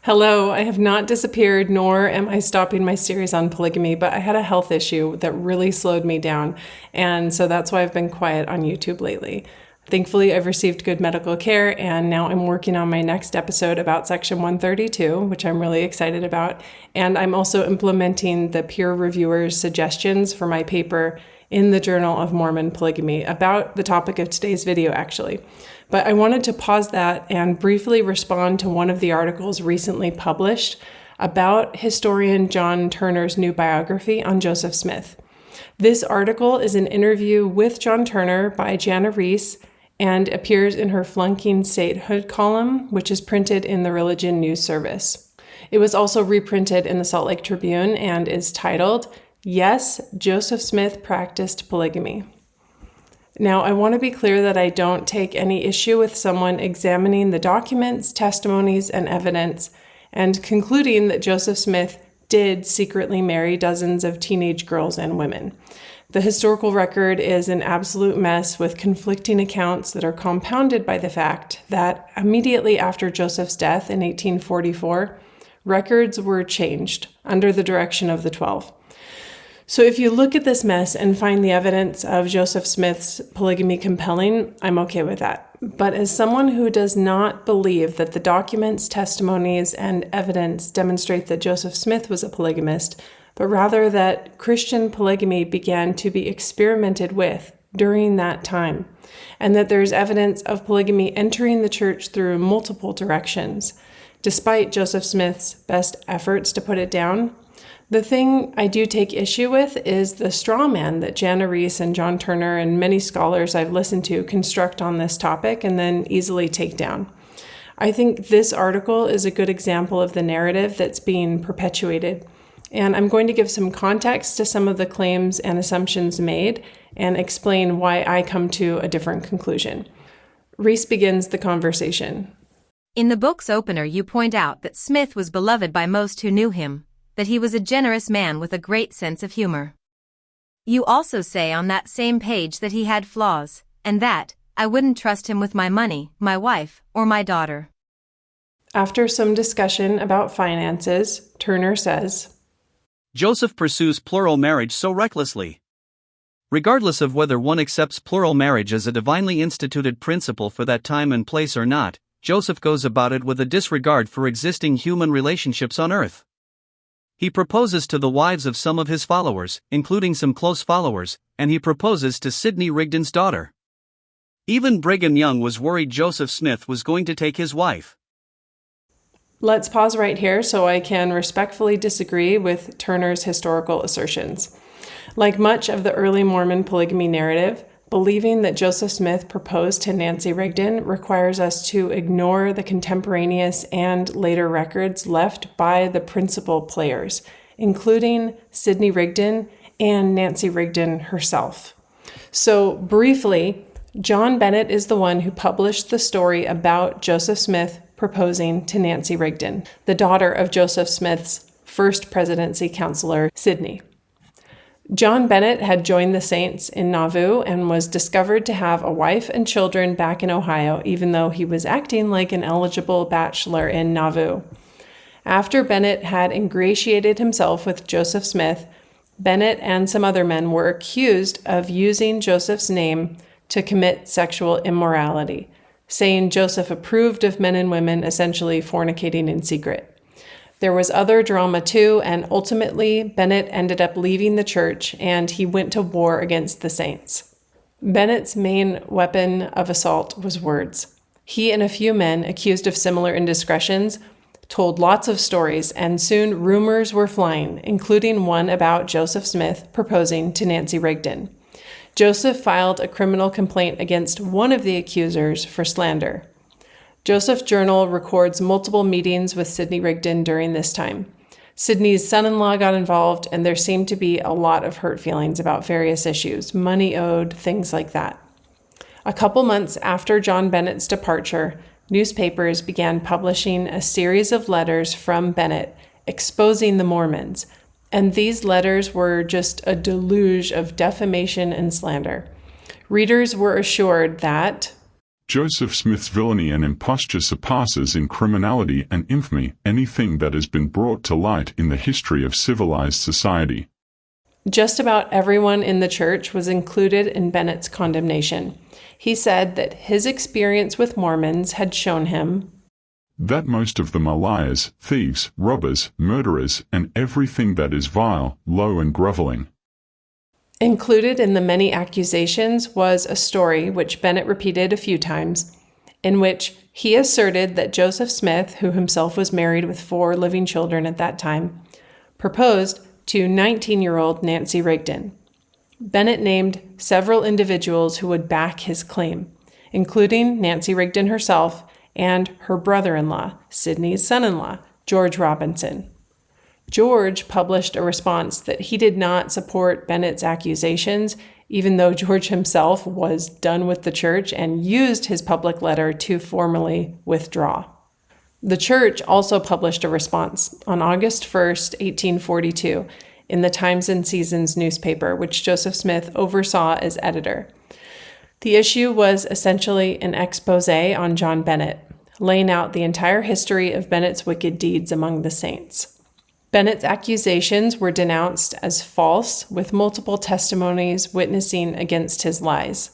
Hello, I have not disappeared, nor am I stopping my series on polygamy, but I had a health issue that really slowed me down, and so that's why I've been quiet on YouTube lately. Thankfully, I've received good medical care, and now I'm working on my next episode about Section 132, which I'm really excited about, and I'm also implementing the peer reviewers' suggestions for my paper in the Journal of Mormon Polygamy about the topic of today's video, actually. But I wanted to pause that and briefly respond to one of the articles recently published about historian John Turner's new biography on Joseph Smith. This article is an interview with John Turner by Jana Riess and appears in her Flunking Statehood column, which is printed in the Religion News Service. It was also reprinted in the Salt Lake Tribune and is titled, "Yes, Joseph Smith Practiced Polygamy." Now, I want to be clear that I don't take any issue with someone examining the documents, testimonies, and evidence and concluding that Joseph Smith did secretly marry dozens of teenage girls and women. The historical record is an absolute mess with conflicting accounts that are compounded by the fact that immediately after Joseph's death in 1844, records were changed under the direction of the 12. So if you look at this mess and find the evidence of Joseph Smith's polygamy compelling, I'm okay with that. But as someone who does not believe that the documents, testimonies, and evidence demonstrate that Joseph Smith was a polygamist, but rather that Christian polygamy began to be experimented with during that time, and that there's evidence of polygamy entering the church through multiple directions, despite Joseph Smith's best efforts to put it down, the thing I do take issue with is the straw man that Jana Riess and John Turner and many scholars I've listened to construct on this topic and then easily take down. I think this article is a good example of the narrative that's being perpetuated, and I'm going to give some context to some of the claims and assumptions made and explain why I come to a different conclusion. Riess begins the conversation. In the book's opener, you point out that Smith was beloved by most who knew him, that he was a generous man with a great sense of humor. You also say on that same page that he had flaws, and that, I wouldn't trust him with my money, my wife, or my daughter. After some discussion about finances, Turner says, Joseph pursues plural marriage so recklessly. Regardless of whether one accepts plural marriage as a divinely instituted principle for that time and place or not, Joseph goes about it with a disregard for existing human relationships on earth. He proposes to the wives of some of his followers, including some close followers, and he proposes to Sidney Rigdon's daughter. Even Brigham Young was worried Joseph Smith was going to take his wife. Let's pause right here so I can respectfully disagree with Turner's historical assertions. Like much of the early Mormon polygamy narrative, believing that Joseph Smith proposed to Nancy Rigdon requires us to ignore the contemporaneous and later records left by the principal players, including Sidney Rigdon and Nancy Rigdon herself. So briefly, John Bennett is the one who published the story about Joseph Smith proposing to Nancy Rigdon, the daughter of Joseph Smith's first presidency counselor, Sidney. John Bennett had joined the Saints in Nauvoo and was discovered to have a wife and children back in Ohio, even though he was acting like an eligible bachelor in Nauvoo. After Bennett had ingratiated himself with Joseph Smith, Bennett and some other men were accused of using Joseph's name to commit sexual immorality, saying Joseph approved of men and women essentially fornicating in secret. There was other drama too, and ultimately Bennett ended up leaving the church and he went to war against the Saints. Bennett's main weapon of assault was words. He and a few men accused of similar indiscretions told lots of stories, and soon rumors were flying, including one about Joseph Smith proposing to Nancy Rigdon. Joseph filed a criminal complaint against one of the accusers for slander. Joseph's journal records multiple meetings with Sidney Rigdon during this time. Sidney's son-in-law got involved, and there seemed to be a lot of hurt feelings about various issues, money owed, things like that. A couple months after John Bennett's departure, newspapers began publishing a series of letters from Bennett exposing the Mormons, and these letters were just a deluge of defamation and slander. Readers were assured that Joseph Smith's villainy and imposture surpasses in criminality and infamy anything that has been brought to light in the history of civilized society. Just about everyone in the church was included in Bennett's condemnation. He said that his experience with Mormons had shown him that most of them are liars, thieves, robbers, murderers, and everything that is vile, low, and groveling. Included in the many accusations was a story which Bennett repeated a few times, in which he asserted that Joseph Smith, who himself was married with 4 living children at that time, proposed to 19-year-old Nancy Rigdon. Bennett named several individuals who would back his claim, including Nancy Rigdon herself and her brother-in-law, Sidney's son-in-law, George Robinson. George published a response that he did not support Bennett's accusations, even though George himself was done with the church and used his public letter to formally withdraw. The church also published a response on August 1st, 1842, in the Times and Seasons newspaper, which Joseph Smith oversaw as editor. The issue was essentially an expose on John Bennett, laying out the entire history of Bennett's wicked deeds among the saints. Bennett's accusations were denounced as false, with multiple testimonies witnessing against his lies.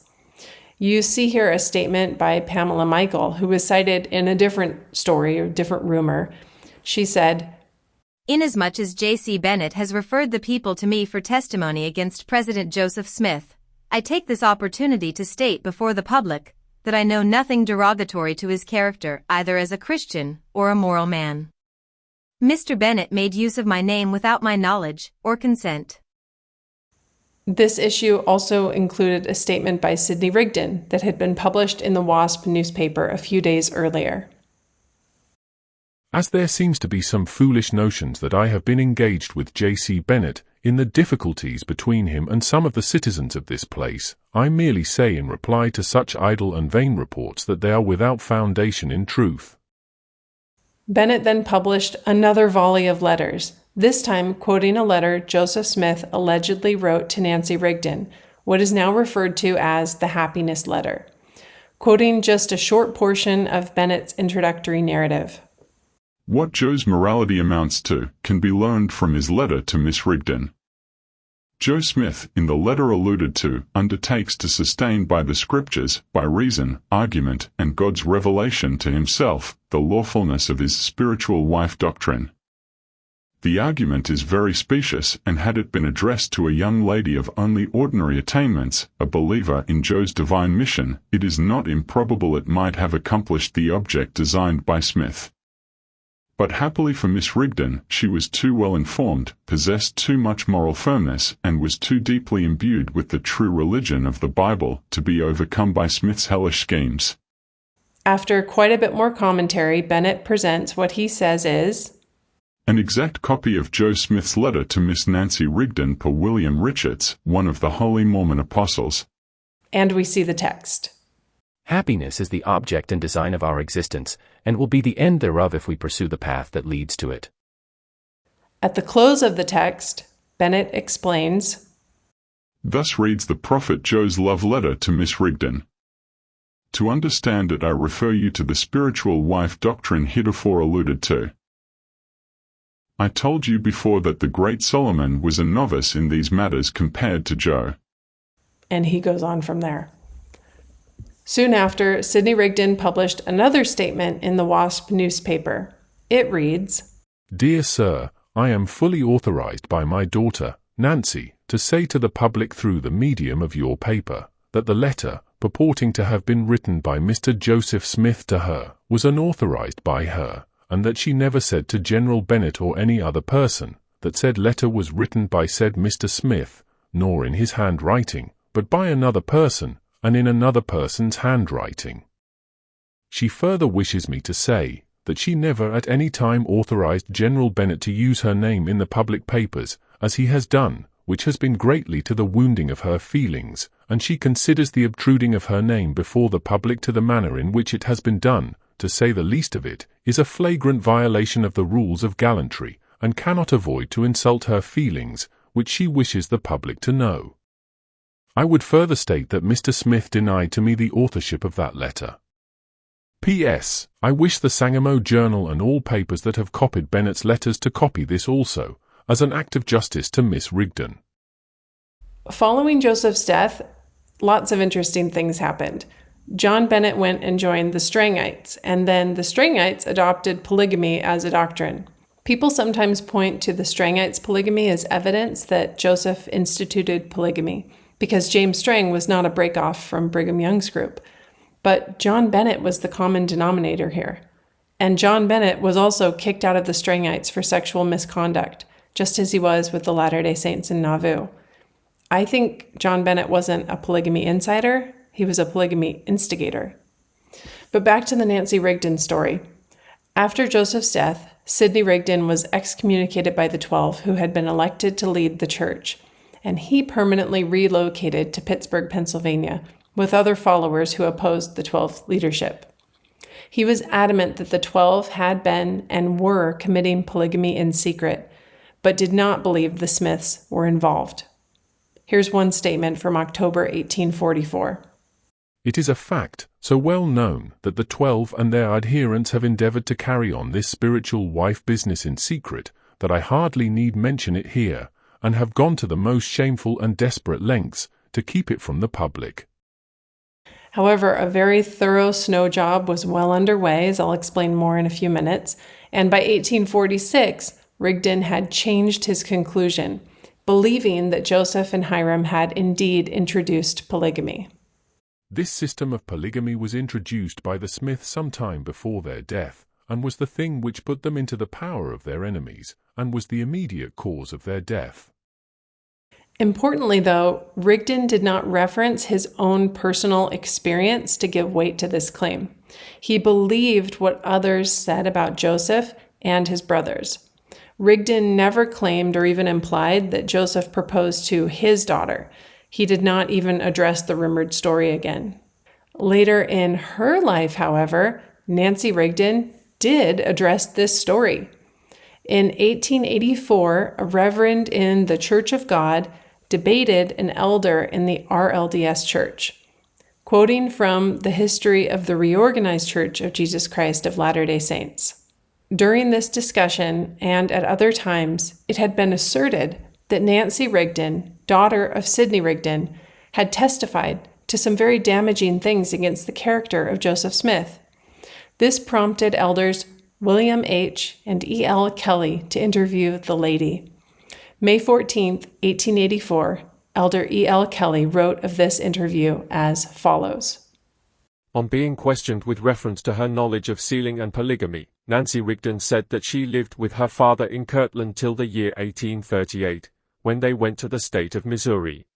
You see here a statement by Pamela Michael, who was cited in a different story or different rumor. She said, "Inasmuch as J.C. Bennett has referred the people to me for testimony against President Joseph Smith, I take this opportunity to state before the public that I know nothing derogatory to his character either as a Christian or a moral man. Mr. Bennett made use of my name without my knowledge or consent." This issue also included a statement by Sidney Rigdon that had been published in the WASP newspaper a few days earlier. As there seems to be some foolish notions that I have been engaged with J.C. Bennett in the difficulties between him and some of the citizens of this place, I merely say in reply to such idle and vain reports that they are without foundation in truth. Bennett then published another volley of letters, this time quoting a letter Joseph Smith allegedly wrote to Nancy Rigdon, what is now referred to as the Happiness Letter, quoting just a short portion of Bennett's introductory narrative. What Joe's morality amounts to can be learned from his letter to Miss Rigdon. Joe Smith, in the letter alluded to, undertakes to sustain by the Scriptures, by reason, argument, and God's revelation to himself, the lawfulness of his spiritual wife doctrine. The argument is very specious, and had it been addressed to a young lady of only ordinary attainments, a believer in Joe's divine mission, it is not improbable it might have accomplished the object designed by Smith. But happily for Miss Rigdon, she was too well informed, possessed too much moral firmness, and was too deeply imbued with the true religion of the Bible to be overcome by Smith's hellish schemes. After quite a bit more commentary, Bennett presents what he says is an exact copy of Joe Smith's letter to Miss Nancy Rigdon per William Richards, one of the Holy Mormon Apostles. And we see the text. Happiness is the object and design of our existence, and will be the end thereof if we pursue the path that leads to it. At the close of the text, Bennett explains, thus reads the prophet Joe's love letter to Miss Rigdon. To understand it, I refer you to the spiritual wife doctrine heretofore alluded to. I told you before that the great Solomon was a novice in these matters compared to Joe. And he goes on from there. Soon after, Sidney Rigdon published another statement in the WASP newspaper. It reads, Dear Sir, I am fully authorized by my daughter, Nancy, to say to the public through the medium of your paper, that the letter, purporting to have been written by Mr. Joseph Smith to her, was unauthorized by her, and that she never said to General Bennett or any other person, that said letter was written by said Mr. Smith, nor in his handwriting, but by another person, and in another person's handwriting. She further wishes me to say, that she never at any time authorized General Bennett to use her name in the public papers, as he has done, which has been greatly to the wounding of her feelings, and she considers the obtruding of her name before the public to the manner in which it has been done, to say the least of it, is a flagrant violation of the rules of gallantry, and cannot avoid to insult her feelings, which she wishes the public to know. I would further state that Mr. Smith denied to me the authorship of that letter, P.S. I wish the Sangamo Journal and all papers that have copied Bennett's letters to copy this also, as an act of justice to Miss Rigdon. Following Joseph's death, lots of interesting things happened. John Bennett went and joined the Strangites, and then the Strangites adopted polygamy as a doctrine. People sometimes point to the Strangites' polygamy as evidence that Joseph instituted polygamy, because James Strang was not a breakoff from Brigham Young's group. But John Bennett was the common denominator here. And John Bennett was also kicked out of the Strangites for sexual misconduct, just as he was with the Latter-day Saints in Nauvoo. I think John Bennett wasn't a polygamy insider, he was a polygamy instigator. But back to the Nancy Rigdon story. After Joseph's death, Sidney Rigdon was excommunicated by the 12 who had been elected to lead the church, and he permanently relocated to Pittsburgh, Pennsylvania, with other followers who opposed the 12 leadership. He was adamant that the 12 had been and were committing polygamy in secret, but did not believe the Smiths were involved. Here's one statement from October 1844. It is a fact, so well known, that the 12 and their adherents have endeavored to carry on this spiritual wife business in secret, that I hardly need mention it here, and have gone to the most shameful and desperate lengths to keep it from the public. However, a very thorough snow job was well underway, as I'll explain more in a few minutes, and by 1846, Rigdon had changed his conclusion, believing that Joseph and Hiram had indeed introduced polygamy. This system of polygamy was introduced by the Smiths some time before their death, and was the thing which put them into the power of their enemies, and was the immediate cause of their death. Importantly, though, Rigdon did not reference his own personal experience to give weight to this claim. He believed what others said about Joseph and his brothers. Rigdon never claimed or even implied that Joseph proposed to his daughter. He did not even address the rumored story again. Later in her life, however, Nancy Rigdon did address this story. In 1884, a reverend in the Church of God debated an elder in the RLDS Church. Quoting from the History of the Reorganized Church of Jesus Christ of Latter-day Saints. During this discussion, and at other times, it had been asserted that Nancy Rigdon, daughter of Sidney Rigdon, had testified to some very damaging things against the character of Joseph Smith. This prompted elders William H. and E.L. Kelley to interview the lady. May 14, 1884, Elder E.L. Kelley wrote of this interview as follows. On being questioned with reference to her knowledge of sealing and polygamy, Nancy Rigdon said that she lived with her father in Kirtland till the year 1838, when they went to the state of Missouri.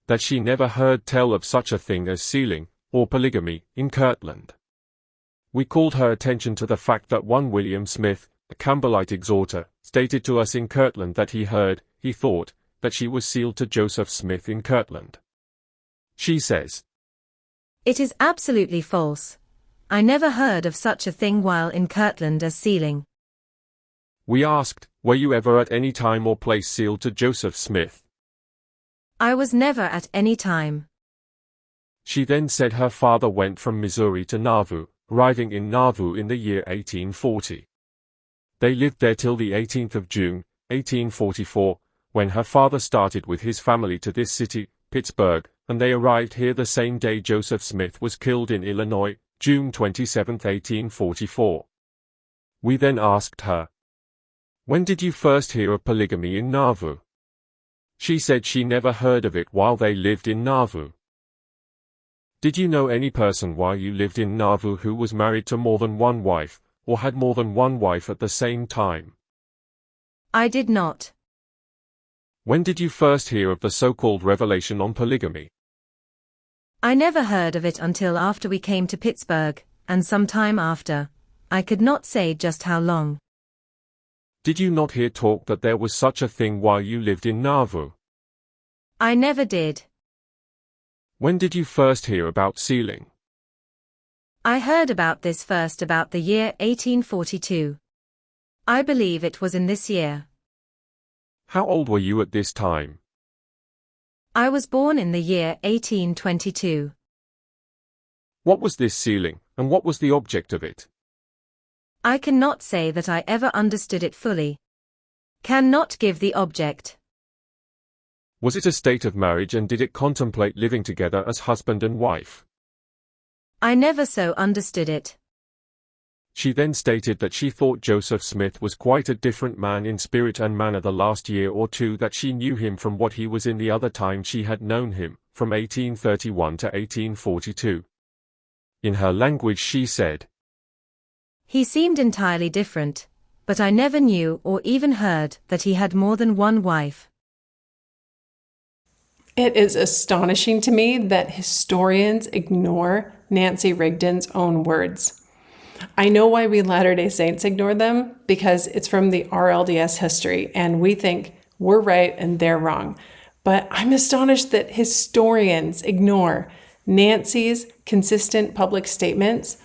That she never heard tell of such a thing as sealing, or polygamy, in Kirtland. We called her attention to the fact that one William Smith, a Campbellite exhorter, stated to us in Kirtland that he thought, that she was sealed to Joseph Smith in Kirtland. She says, It is absolutely false. I never heard of such a thing while in Kirtland as sealing. We asked, were you ever at any time or place sealed to Joseph Smith? I was never at any time. She then said her father went from Missouri to Nauvoo, arriving in Nauvoo in the year 1840. They lived there till the 18th of June, 1844, when her father started with his family to this city, Pittsburgh, and they arrived here the same day Joseph Smith was killed in Illinois, June 27, 1844. We then asked her, when did you first hear of polygamy in Nauvoo? She said she never heard of it while they lived in Nauvoo. Did you know any person while you lived in Nauvoo who was married to more than one wife, or had more than one wife at the same time? I did not. When did you first hear of the so-called revelation on polygamy? I never heard of it until after we came to Pittsburgh, and some time after. I could not say just how long. Did you not hear talk that there was such a thing while you lived in Nauvoo? I never did. When did you first hear about sealing? I heard about this first about the year 1842. I believe it was in this year. How old were you at this time? I was born in the year 1822. What was this sealing, and what was the object of it? I cannot say that I ever understood it fully. Cannot give the object. Was it a state of marriage, and did it contemplate living together as husband and wife? I never so understood it. She then stated that she thought Joseph Smith was quite a different man in spirit and manner the last year or two that she knew him from what he was in the other time she had known him, from 1831 to 1842. In her language she said, He seemed entirely different, but I never knew or even heard that he had more than one wife. It is astonishing to me that historians ignore Nancy Rigdon's own words. I know why we Latter-day Saints ignore them, because it's from the RLDS history, and we think we're right and they're wrong. But I'm astonished that historians ignore Nancy's consistent public statements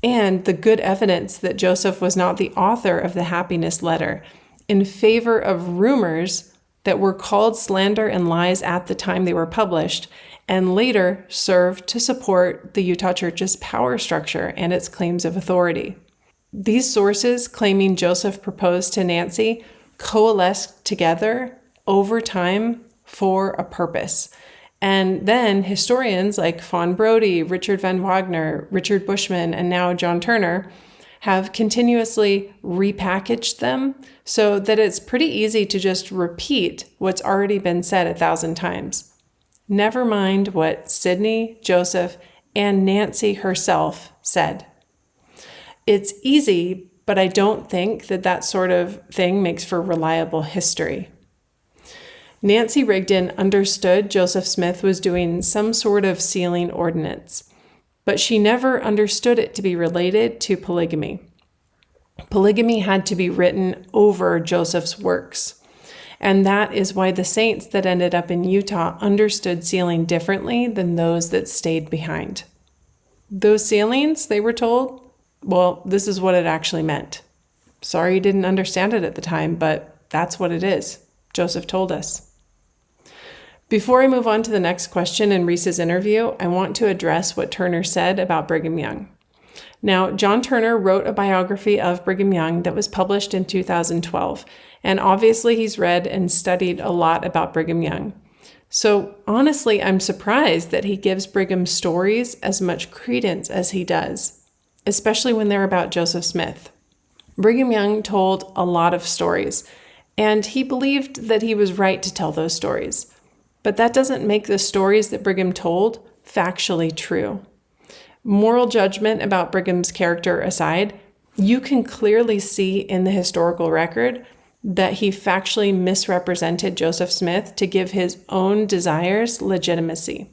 and the good evidence that Joseph was not the author of the happiness letter in favor of rumors that were called slander and lies at the time they were published, and later served to support the Utah Church's power structure and its claims of authority. These sources claiming Joseph proposed to Nancy coalesced together over time for a purpose. And then historians like Fawn Brody, Richard Van Wagner, Richard Bushman, and now John Turner have continuously repackaged them so that it's pretty easy to just repeat what's already been said 1,000 times. Never mind what Sidney, Joseph, and Nancy herself said. It's easy, but I don't think that sort of thing makes for reliable history. Nancy Rigdon understood Joseph Smith was doing some sort of sealing ordinance, but she never understood it to be related to polygamy. Polygamy had to be written over Joseph's works, and that is why the saints that ended up in Utah understood sealing differently than those that stayed behind. Those sealings, they were told, well, this is what it actually meant. Sorry you didn't understand it at the time, but that's what it is. Joseph told us. Before I move on to the next question in Riess's interview, I want to address what Turner said about Brigham Young. Now, John Turner wrote a biography of Brigham Young that was published in 2012, and obviously he's read and studied a lot about Brigham Young. So honestly, I'm surprised that he gives Brigham's stories as much credence as he does, especially when they're about Joseph Smith. Brigham Young told a lot of stories, and he believed that he was right to tell those stories. But that doesn't make the stories that Brigham told factually true. Moral judgment about Brigham's character aside, you can clearly see in the historical record that he factually misrepresented Joseph Smith to give his own desires legitimacy.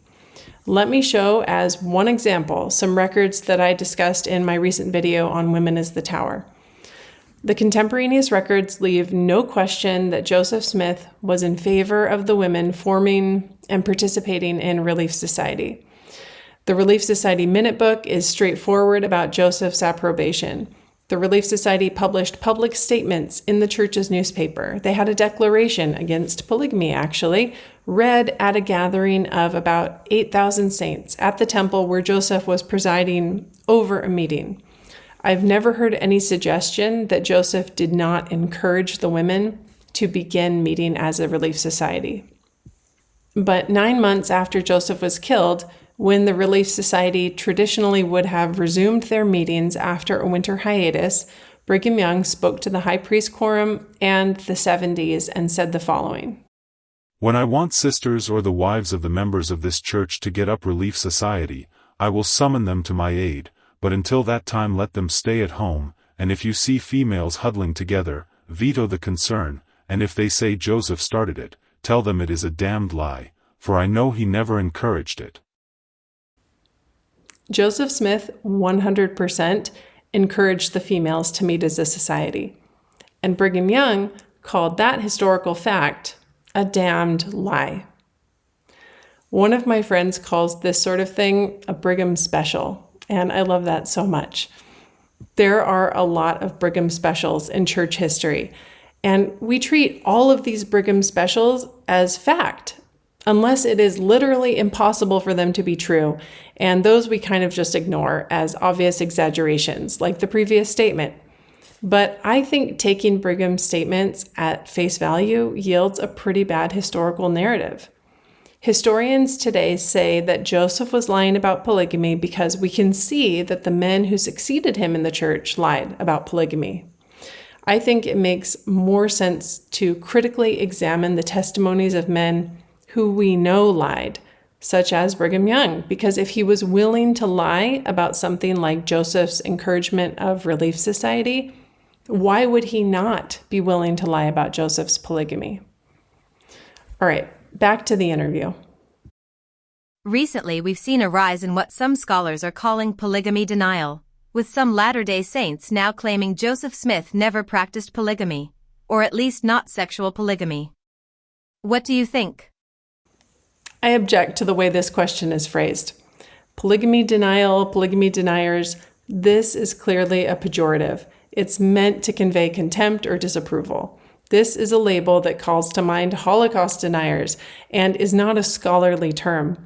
Let me show as one example some records that I discussed in my recent video on Women as the Tower. The contemporaneous records leave no question that Joseph Smith was in favor of the women forming and participating in Relief Society. The Relief Society Minute Book is straightforward about Joseph's approbation. The Relief Society published public statements in the church's newspaper. They had a declaration against polygamy, actually, read at a gathering of about 8,000 saints at the temple where Joseph was presiding over a meeting. I've never heard any suggestion that Joseph did not encourage the women to begin meeting as a Relief Society. But 9 months after Joseph was killed, when the Relief Society traditionally would have resumed their meetings after a winter hiatus, Brigham Young spoke to the High Priest Quorum and the 70s and said the following. When I want sisters or the wives of the members of this church to get up Relief Society, I will summon them to my aid, but until that time let them stay at home, and if you see females huddling together, veto the concern, and if they say Joseph started it, tell them it is a damned lie, for I know he never encouraged it. Joseph Smith 100% encouraged the females to meet as a society, and Brigham Young called that historical fact a damned lie. One of my friends calls this sort of thing a Brigham special, and I love that so much. There are a lot of Brigham specials in church history, and we treat all of these Brigham specials as fact, unless it is literally impossible for them to be true, and those we kind of just ignore as obvious exaggerations, like the previous statement. But I think taking Brigham's statements at face value yields a pretty bad historical narrative. Historians today say that Joseph was lying about polygamy because we can see that the men who succeeded him in the church lied about polygamy. I think it makes more sense to critically examine the testimonies of men who we know lied, such as Brigham Young, because if he was willing to lie about something like Joseph's encouragement of Relief Society, why would he not be willing to lie about Joseph's polygamy? All right, back to the interview. Recently, we've seen a rise in what some scholars are calling polygamy denial, with some Latter-day Saints now claiming Joseph Smith never practiced polygamy, or at least not sexual polygamy. What do you think? I object to the way this question is phrased. Polygamy denial, polygamy deniers, this is clearly a pejorative. It's meant to convey contempt or disapproval. This is a label that calls to mind Holocaust deniers and is not a scholarly term.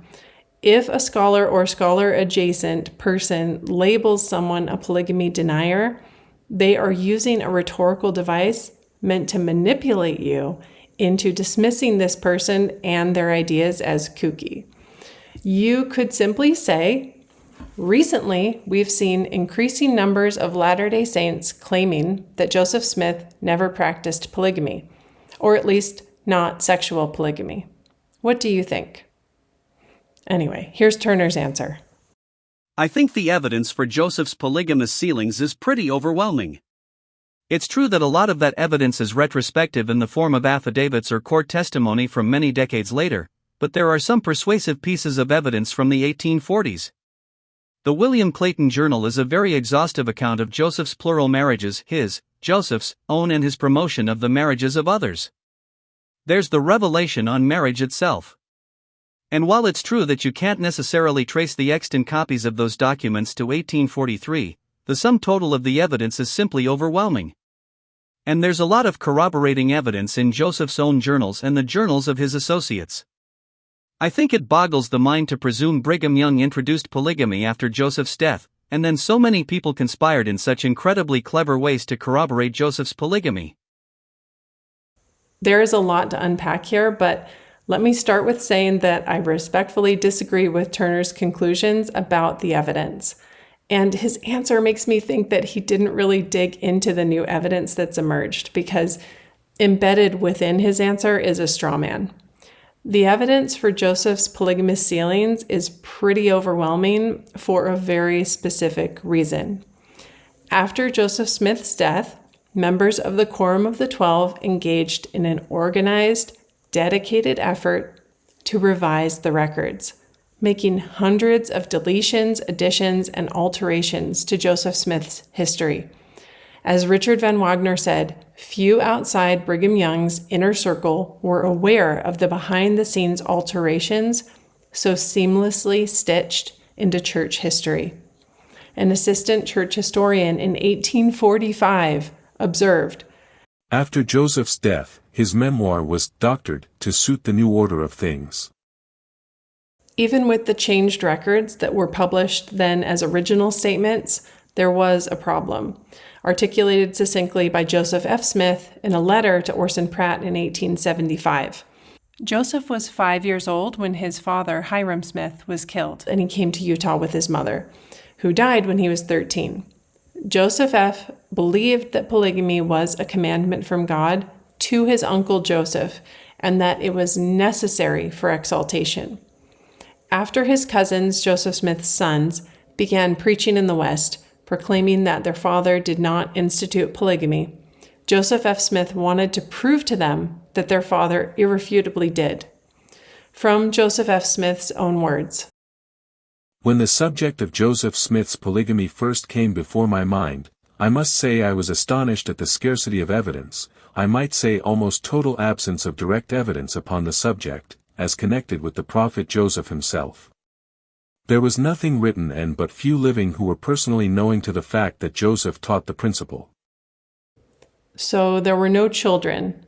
If a scholar or scholar-adjacent person labels someone a polygamy denier, they are using a rhetorical device meant to manipulate you into dismissing this person and their ideas as kooky. You could simply say, recently, we've seen increasing numbers of Latter-day Saints claiming that Joseph Smith never practiced polygamy, or at least not sexual polygamy. What do you think? Anyway, here's Turner's answer. I think the evidence for Joseph's polygamous sealings is pretty overwhelming. It's true that a lot of that evidence is retrospective in the form of affidavits or court testimony from many decades later, but there are some persuasive pieces of evidence from the 1840s. The William Clayton Journal is a very exhaustive account of Joseph's plural marriages, his, Joseph's, own and his promotion of the marriages of others. There's the revelation on marriage itself. And while it's true that you can't necessarily trace the extant copies of those documents to 1843, the sum total of the evidence is simply overwhelming. And there's a lot of corroborating evidence in Joseph's own journals and the journals of his associates. I think it boggles the mind to presume Brigham Young introduced polygamy after Joseph's death, and then so many people conspired in such incredibly clever ways to corroborate Joseph's polygamy. There is a lot to unpack here, but let me start with saying that I respectfully disagree with Turner's conclusions about the evidence. And his answer makes me think that he didn't really dig into the new evidence that's emerged, because embedded within his answer is a straw man. The evidence for Joseph's polygamous sealings is pretty overwhelming for a very specific reason. After Joseph Smith's death, members of the Quorum of the 12 engaged in an organized, dedicated effort to revise the records, making hundreds of deletions, additions, and alterations to Joseph Smith's history. As Richard Van Wagner said, few outside Brigham Young's inner circle were aware of the behind-the-scenes alterations so seamlessly stitched into church history. An assistant church historian in 1845 observed, After Joseph's death, his memoir was doctored to suit the new order of things. Even with the changed records that were published then as original statements, there was a problem, articulated succinctly by Joseph F. Smith in a letter to Orson Pratt in 1875. Joseph was 5 years old when his father, Hiram Smith, was killed, and he came to Utah with his mother, who died when he was 13. Joseph F. believed that polygamy was a commandment from God to his uncle Joseph, and that it was necessary for exaltation. After his cousins, Joseph Smith's sons, began preaching in the West, proclaiming that their father did not institute polygamy, Joseph F. Smith wanted to prove to them that their father irrefutably did. From Joseph F. Smith's own words. When the subject of Joseph Smith's polygamy first came before my mind, I must say I was astonished at the scarcity of evidence, I might say almost total absence of direct evidence upon the subject, as connected with the prophet Joseph himself. There was nothing written and but few living who were personally knowing to the fact that Joseph taught the principle. So there were no children.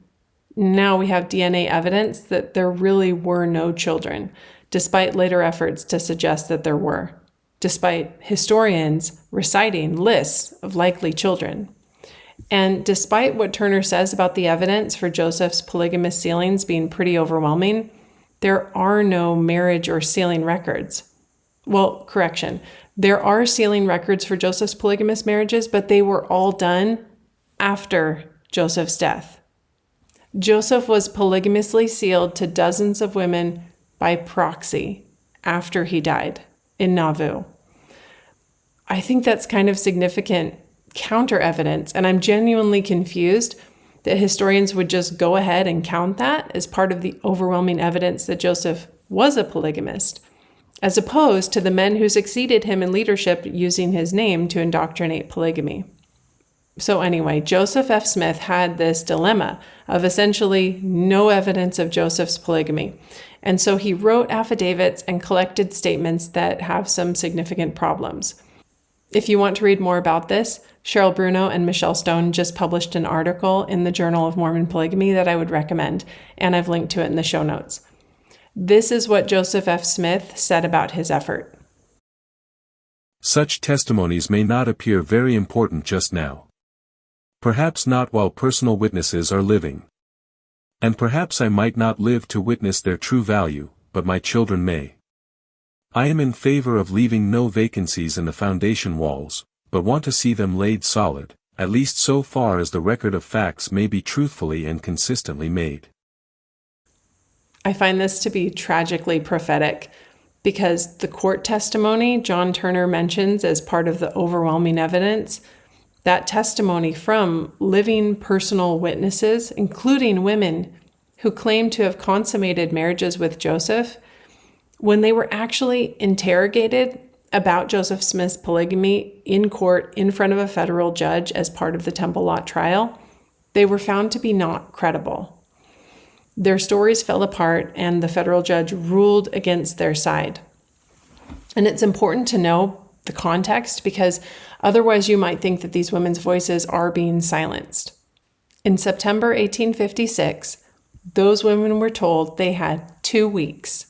Now we have DNA evidence that there really were no children, despite later efforts to suggest that there were, despite historians reciting lists of likely children. And despite what Turner says about the evidence for Joseph's polygamous sealings being pretty overwhelming, there are no marriage or sealing records. Well, correction. There are sealing records for Joseph's polygamous marriages, but they were all done after Joseph's death. Joseph was polygamously sealed to dozens of women by proxy after he died in Nauvoo. I think that's kind of significant counter evidence, and I'm genuinely confused that historians would just go ahead and count that as part of the overwhelming evidence that Joseph was a polygamist, as opposed to the men who succeeded him in leadership using his name to indoctrinate polygamy. So anyway, Joseph F. Smith had this dilemma of essentially no evidence of Joseph's polygamy. And so he wrote affidavits and collected statements that have some significant problems. If you want to read more about this, Cheryl Bruno and Michelle Stone just published an article in the Journal of Mormon Polygamy that I would recommend, and I've linked to it in the show notes. This is what Joseph F. Smith said about his effort. Such testimonies may not appear very important just now. Perhaps not while personal witnesses are living. And perhaps I might not live to witness their true value, but my children may. I am in favor of leaving no vacancies in the foundation walls, but want to see them laid solid, at least so far as the record of facts may be truthfully and consistently made. I find this to be tragically prophetic, because the court testimony John Turner mentions as part of the overwhelming evidence, that testimony from living personal witnesses, including women who claim to have consummated marriages with Joseph, when they were actually interrogated about Joseph Smith's polygamy in court in front of a federal judge as part of the Temple Lot trial, they were found to be not credible. Their stories fell apart and the federal judge ruled against their side. And it's important to know the context because otherwise you might think that these women's voices are being silenced. In September 1856, those women were told they had 2 weeks.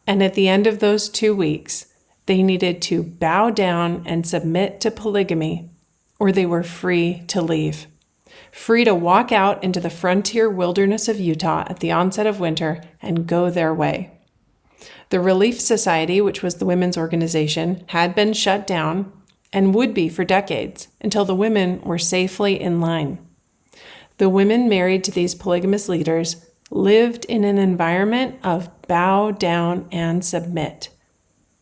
And at the end of those 2 weeks, they needed to bow down and submit to polygamy, or they were free to leave. Free to walk out into the frontier wilderness of Utah at the onset of winter and go their way. The Relief Society, which was the women's organization, had been shut down and would be for decades until the women were safely in line. The women married to these polygamous leaders lived in an environment of bow down and submit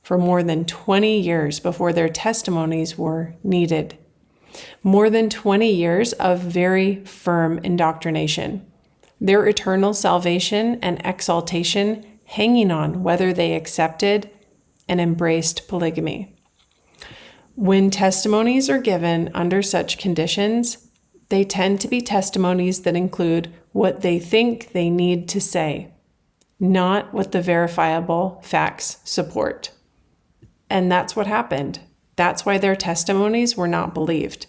for more than 20 years before their testimonies were needed. More than 20 years of very firm indoctrination. Their eternal salvation and exaltation hanging on whether they accepted and embraced polygamy. When testimonies are given under such conditions, they tend to be testimonies that include what they think they need to say, not what the verifiable facts support. And that's what happened. That's why their testimonies were not believed.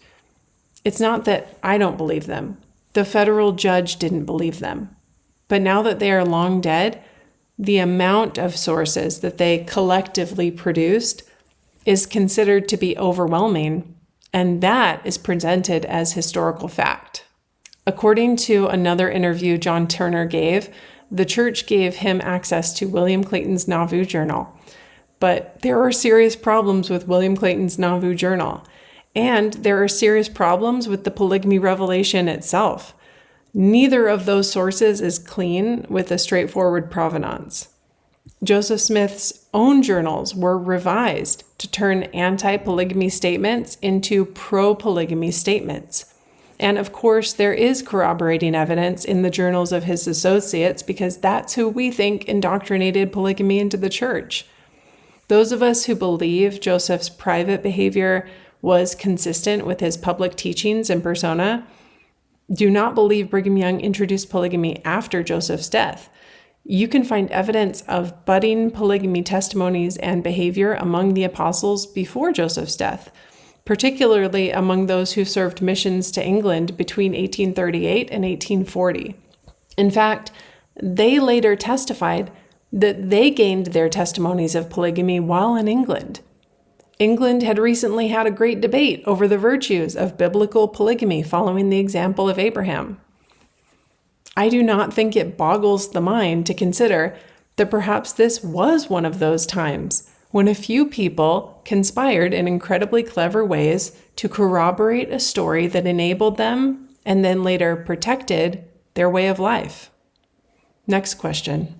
It's not that I don't believe them. The federal judge didn't believe them. But now that they are long dead, the amount of sources that they collectively produced is considered to be overwhelming, and that is presented as historical fact. According to another interview John Turner gave, the church gave him access to William Clayton's Nauvoo journal. But there are serious problems with William Clayton's Nauvoo journal, and there are serious problems with the polygamy revelation itself. Neither of those sources is clean with a straightforward provenance. Joseph Smith's own journals were revised to turn anti-polygamy statements into pro-polygamy statements. And of course, there is corroborating evidence in the journals of his associates because that's who we think indoctrinated polygamy into the church. Those of us who believe Joseph's private behavior was consistent with his public teachings and persona do not believe Brigham Young introduced polygamy after Joseph's death. You can find evidence of budding polygamy testimonies and behavior among the apostles before Joseph's death, particularly among those who served missions to England between 1838 and 1840. In fact, they later testified that they gained their testimonies of polygamy while in England. England had recently had a great debate over the virtues of biblical polygamy following the example of Abraham. I do not think it boggles the mind to consider that perhaps this was one of those times when a few people conspired in incredibly clever ways to corroborate a story that enabled them and then later protected their way of life. Next question.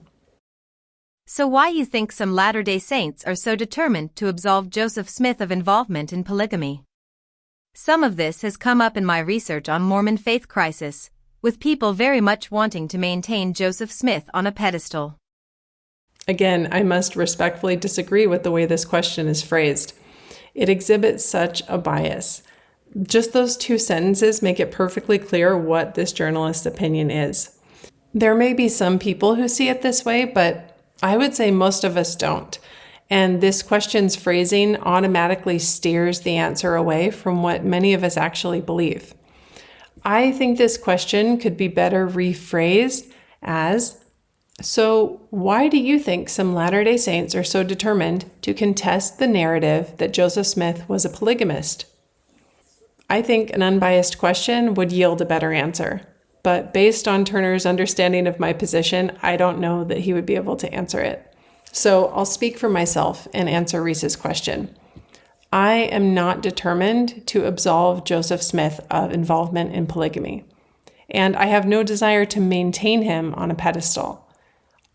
So why you think some Latter-day Saints are so determined to absolve Joseph Smith of involvement in polygamy? Some of this has come up in my research on Mormon faith crisis, with people very much wanting to maintain Joseph Smith on a pedestal. Again, I must respectfully disagree with the way this question is phrased. It exhibits such a bias. Just those two sentences make it perfectly clear what this journalist's opinion is. There may be some people who see it this way, but I would say most of us don't. And this question's phrasing automatically steers the answer away from what many of us actually believe. I think this question could be better rephrased as, so why do you think some Latter-day Saints are so determined to contest the narrative that Joseph Smith was a polygamist? I think an unbiased question would yield a better answer. But based on Turner's understanding of my position, I don't know that he would be able to answer it. So I'll speak for myself and answer Riess's question. I am not determined to absolve Joseph Smith of involvement in polygamy, and I have no desire to maintain him on a pedestal.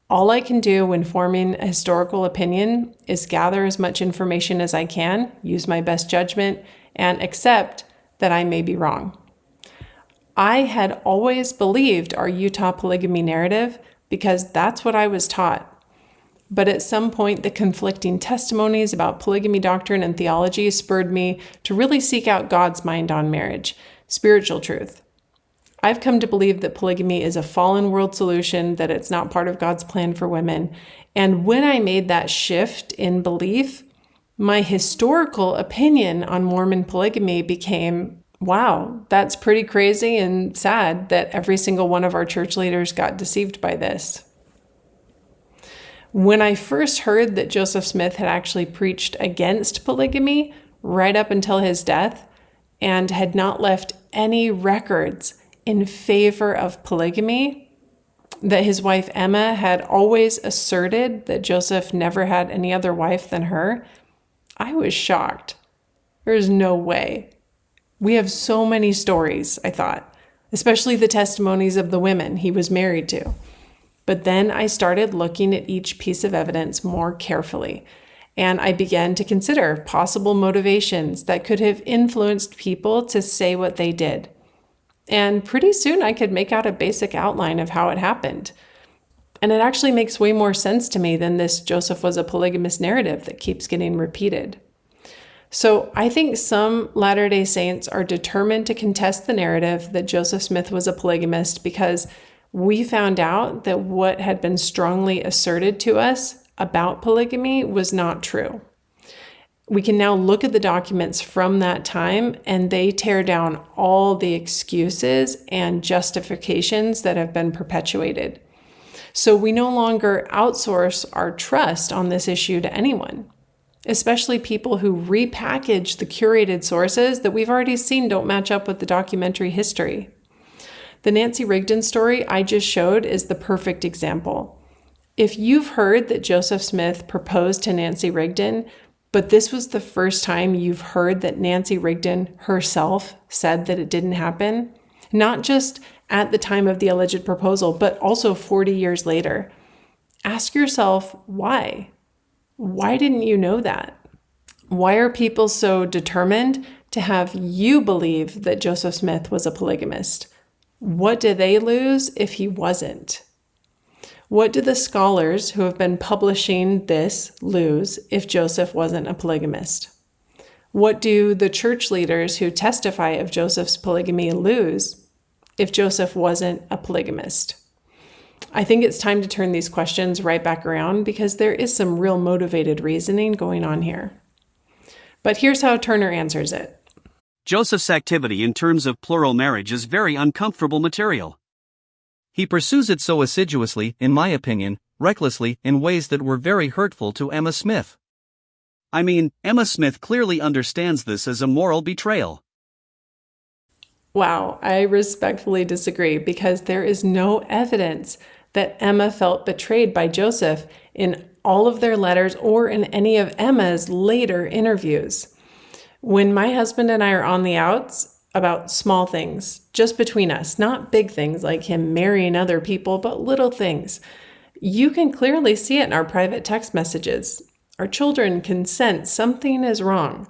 All I can do when forming a historical opinion is gather as much information as I can, use my best judgment, and accept that I may be wrong. I had always believed our Utah polygamy narrative because that's what I was taught. But at some point, the conflicting testimonies about polygamy doctrine and theology spurred me to really seek out God's mind on marriage, spiritual truth. I've come to believe that polygamy is a fallen world solution, that it's not part of God's plan for women. And when I made that shift in belief, my historical opinion on Mormon polygamy became, wow, that's pretty crazy and sad that every single one of our church leaders got deceived by this. When I first heard that Joseph Smith had actually preached against polygamy right up until his death and had not left any records in favor of polygamy, that his wife Emma had always asserted that Joseph never had any other wife than her, I was shocked. There's no way. We have so many stories, I thought, especially the testimonies of the women he was married to. But then I started looking at each piece of evidence more carefully, and I began to consider possible motivations that could have influenced people to say what they did. And pretty soon I could make out a basic outline of how it happened. And it actually makes way more sense to me than this Joseph was a polygamist narrative that keeps getting repeated. So I think some Latter-day Saints are determined to contest the narrative that Joseph Smith was a polygamist because we found out that what had been strongly asserted to us about polygamy was not true. We can now look at the documents from that time, and they tear down all the excuses and justifications that have been perpetuated. So we no longer outsource our trust on this issue to anyone, especially people who repackage the curated sources that we've already seen don't match up with the documentary history. The Nancy Rigdon story I just showed is the perfect example. If you've heard that Joseph Smith proposed to Nancy Rigdon, but this was the first time you've heard that Nancy Rigdon herself said that it didn't happen, not just at the time of the alleged proposal, but also 40 years later, ask yourself why. Why didn't you know that? Why are people so determined to have you believe that Joseph Smith was a polygamist? What do they lose if he wasn't? What do the scholars who have been publishing this lose if Joseph wasn't a polygamist? What do the church leaders who testify of Joseph's polygamy lose if Joseph wasn't a polygamist? I think it's time to turn these questions right back around because there is some real motivated reasoning going on here. But here's how Turner answers it. Joseph's activity in terms of plural marriage is very uncomfortable material. He pursues it so assiduously, in my opinion, recklessly, in ways that were very hurtful to Emma Smith. I mean, Emma Smith clearly understands this as a moral betrayal. Wow, I respectfully disagree because there is no evidence that Emma felt betrayed by Joseph in all of their letters or in any of Emma's later interviews. When my husband and I are on the outs about small things, just between us, not big things like him marrying other people, but little things, you can clearly see it in our private text messages. Our children can sense something is wrong.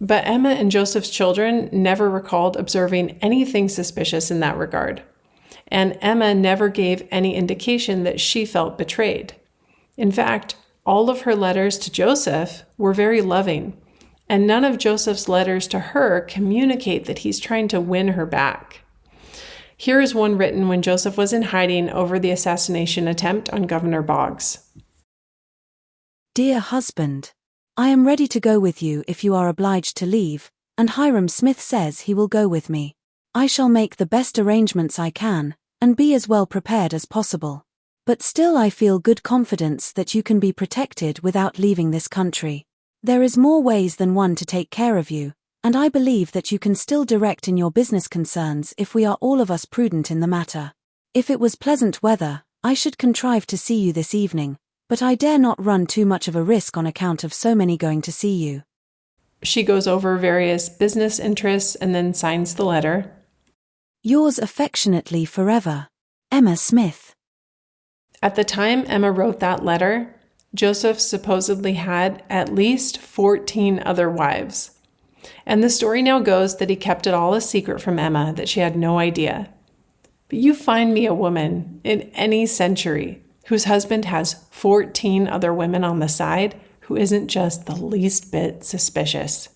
But Emma and Joseph's children never recalled observing anything suspicious in that regard. And Emma never gave any indication that she felt betrayed. In fact, all of her letters to Joseph were very loving, and none of Joseph's letters to her communicate that he's trying to win her back. Here is one written when Joseph was in hiding over the assassination attempt on Governor Boggs. Dear husband, I am ready to go with you if you are obliged to leave, and Hiram Smith says he will go with me. I shall make the best arrangements I can, and be as well prepared as possible. But still I feel good confidence that you can be protected without leaving this country. There is more ways than one to take care of you, and I believe that you can still direct in your business concerns if we are all of us prudent in the matter. If it was pleasant weather, I should contrive to see you this evening, but I dare not run too much of a risk on account of so many going to see you. She goes over various business interests and then signs the letter. Yours affectionately forever, Emma Smith. At the time Emma wrote that letter, Joseph supposedly had at least 14 other wives. And the story now goes that he kept it all a secret from Emma, that she had no idea. But you find me a woman in any century whose husband has 14 other women on the side who isn't just the least bit suspicious.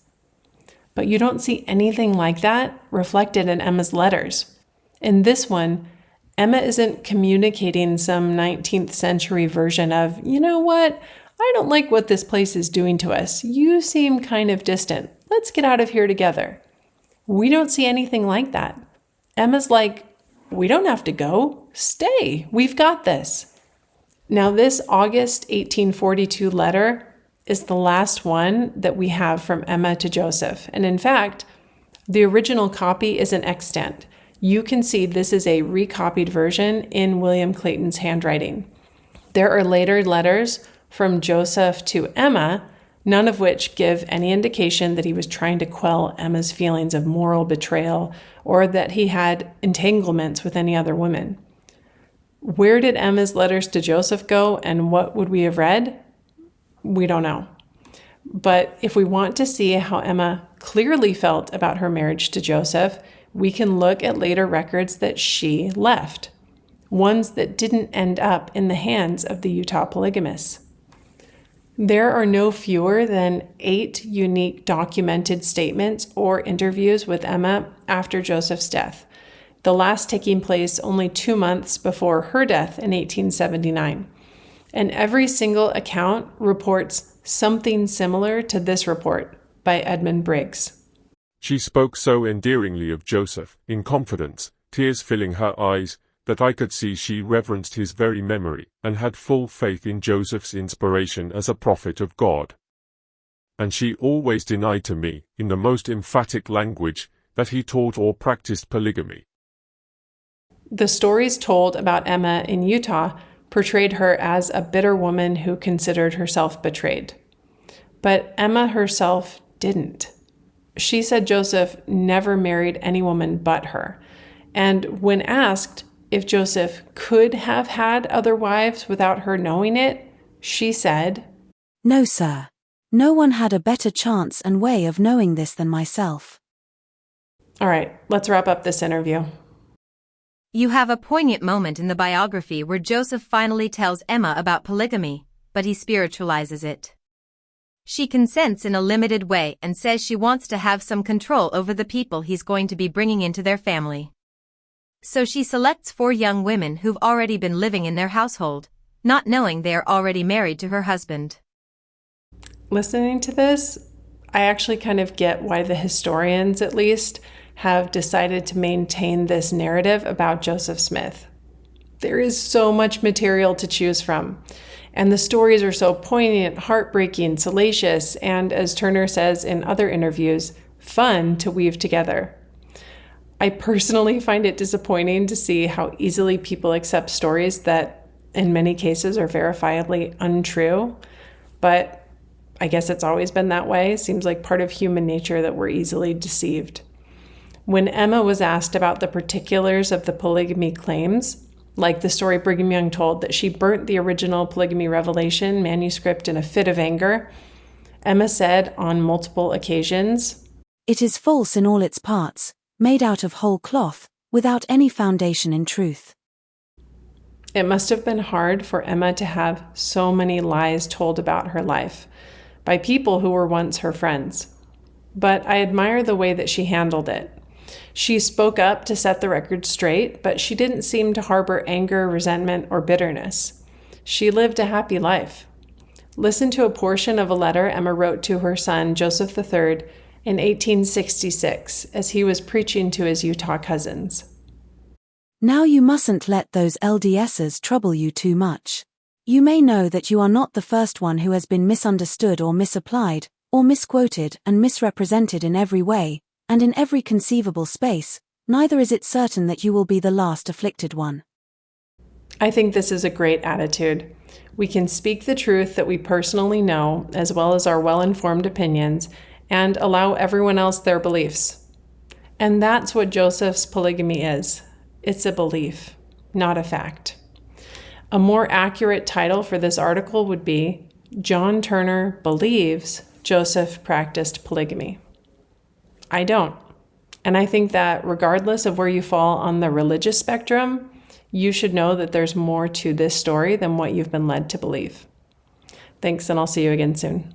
But you don't see anything like that reflected in Emma's letters. In this one, Emma isn't communicating some 19th century version of, you know what, I don't like what this place is doing to us. You seem kind of distant. Let's get out of here together. We don't see anything like that. Emma's like, we don't have to go. Stay. We've got this. Now, this August 1842 letter is the last one that we have from Emma to Joseph. And in fact, the original copy isn't extant. You can see this is a recopied version in William Clayton's handwriting. There are later letters from Joseph to Emma, none of which give any indication that he was trying to quell Emma's feelings of moral betrayal or that he had entanglements with any other women. Where did Emma's letters to Joseph go, and what would we have read? We don't know. But if we want to see how Emma clearly felt about her marriage to Joseph, we can look at later records that she left, ones that didn't end up in the hands of the Utah polygamists. There are no fewer than 8 unique documented statements or interviews with Emma after Joseph's death, the last taking place only 2 months before her death in 1879. And every single account reports something similar to this report by Edmund Briggs. She spoke so endearingly of Joseph, in confidence, tears filling her eyes, that I could see she reverenced his very memory, and had full faith in Joseph's inspiration as a prophet of God. And she always denied to me, in the most emphatic language, that he taught or practiced polygamy. The stories told about Emma in Utah portrayed her as a bitter woman who considered herself betrayed. But Emma herself didn't. She said Joseph never married any woman but her. And when asked if Joseph could have had other wives without her knowing it, she said, No, sir. No one had a better chance and way of knowing this than myself. All right, let's wrap up this interview. You have a poignant moment in the biography where Joseph finally tells Emma about polygamy, but he spiritualizes it. She consents in a limited way and says she wants to have some control over the people he's going to be bringing into their family. So she selects 4 young women who've already been living in their household, not knowing they are already married to her husband. Listening to this, I actually kind of get why the historians, at least, have decided to maintain this narrative about Joseph Smith. There is so much material to choose from. And the stories are so poignant, heartbreaking, salacious, and as Turner says in other interviews, fun to weave together. I personally find it disappointing to see how easily people accept stories that in many cases are verifiably untrue, but I guess it's always been that way. It seems like part of human nature that we're easily deceived. When Emma was asked about the particulars of the polygamy claims, like the story Brigham Young told that she burnt the original polygamy revelation manuscript in a fit of anger, Emma said on multiple occasions, "It is false in all its parts, made out of whole cloth, without any foundation in truth." It must have been hard for Emma to have so many lies told about her life by people who were once her friends. But I admire the way that she handled it. She spoke up to set the record straight, but she didn't seem to harbor anger, resentment, or bitterness. She lived a happy life. Listen to a portion of a letter Emma wrote to her son, Joseph III, in 1866, as he was preaching to his Utah cousins. "Now you mustn't let those LDSs trouble you too much. You may know that you are not the first one who has been misunderstood or misapplied, or misquoted and misrepresented in every way, and in every conceivable space, neither is it certain that you will be the last afflicted one." I think this is a great attitude. We can speak the truth that we personally know, as well as our well-informed opinions, and allow everyone else their beliefs. And that's what Joseph's polygamy is. It's a belief, not a fact. A more accurate title for this article would be, John Turner believes Joseph practiced polygamy. I don't. And I think that regardless of where you fall on the religious spectrum, you should know that there's more to this story than what you've been led to believe. Thanks, and I'll see you again soon.